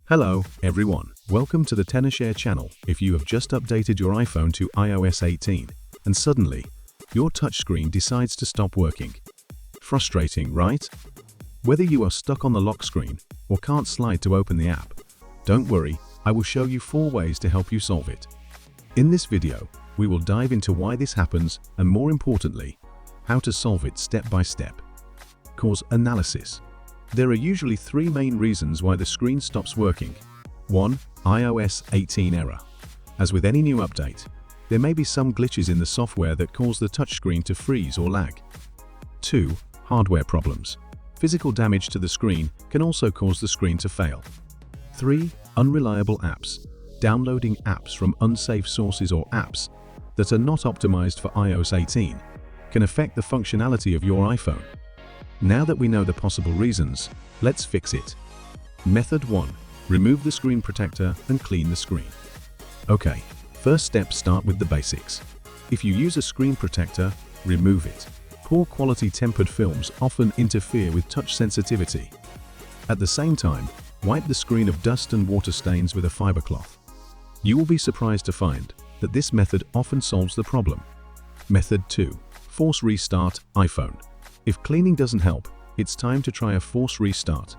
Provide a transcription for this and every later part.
Hello, everyone. Welcome to the Tenorshare channel. If you have just updated your iPhone to iOS 18 and suddenly your touchscreen decides to stop working. Frustrating, right? Whether you are stuck on the lock screen or can't slide to open the app, don't worry, I will show you 4 ways to help you solve it. In this video, we will dive into why this happens and, more importantly, how to solve it step by step. Cause analysis. There are usually 3 main reasons why the screen stops working. 1. iOS 18 error. As with any new update, there may be some glitches in the software that cause the touchscreen to freeze or lag. 2. Hardware problems. Physical damage to the screen can also cause the screen to fail. 3. Unreliable apps. Downloading apps from unsafe sources or apps that are not optimized for iOS 18 can affect the functionality of your iPhone. Now that we know the possible reasons, let's fix it. Method 1. Remove the screen protector and clean the screen. Okay, first step, start with the basics. If you use a screen protector, remove it. Poor quality tempered films often interfere with touch sensitivity. At the same time, wipe the screen of dust and water stains with a fiber cloth. You will be surprised to find that this method often solves the problem. Method 2. Force restart iPhone. If cleaning doesn't help, it's time to try a force restart.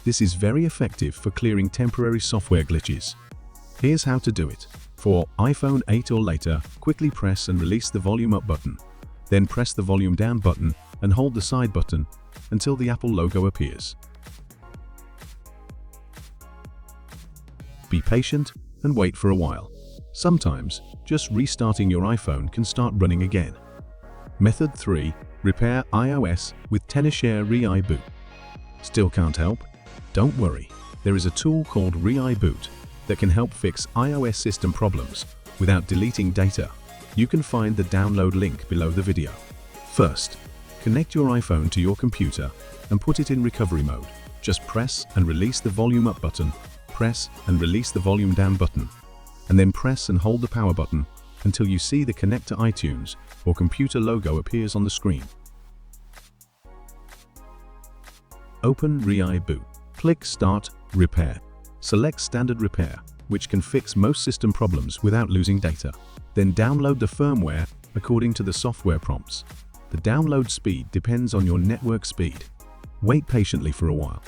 This is very effective for clearing temporary software glitches. Here's how to do it. For iPhone 8 or later, quickly press and release the volume up button. Then press the volume down button and hold the side button until the Apple logo appears. Be patient and wait for a while. Sometimes, just restarting your iPhone can start running again. Method 3. Repair iOS with Tenorshare ReiBoot. Still can't help? Don't worry, there is a tool called ReiBoot that can help fix iOS system problems without deleting data. You can find the download link below the video. First, connect your iPhone to your computer and put it in recovery mode. Just press and release the volume up button, press and release the volume down button, and then press and hold the power button until you see the Connect to iTunes or computer logo appears on the screen. Open ReiBoot. Click Start Repair. Select Standard Repair, which can fix most system problems without losing data. Then download the firmware according to the software prompts. The download speed depends on your network speed. Wait patiently for a while.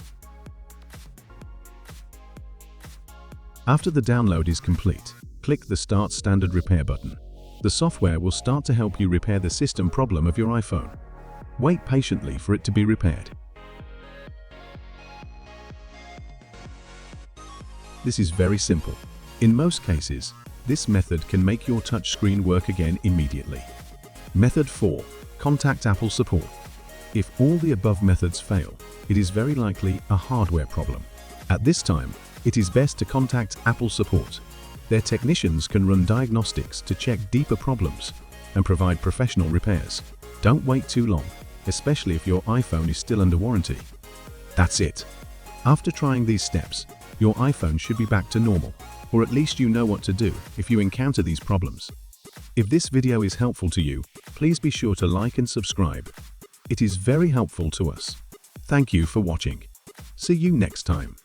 After the download is complete, click the Start Standard Repair button. The software will start to help you repair the system problem of your iPhone. Wait patiently for it to be repaired. This is very simple. In most cases, this method can make your touchscreen work again immediately. Method 4. Contact Apple support. If all the above methods fail, it is very likely a hardware problem. At this time, it is best to contact Apple support. Their technicians can run diagnostics to check deeper problems and provide professional repairs. Don't wait too long, especially if your iPhone is still under warranty. That's it. After trying these steps, your iPhone should be back to normal, or at least you know what to do if you encounter these problems. If this video is helpful to you, please be sure to like and subscribe. It is very helpful to us. Thank you for watching. See you next time.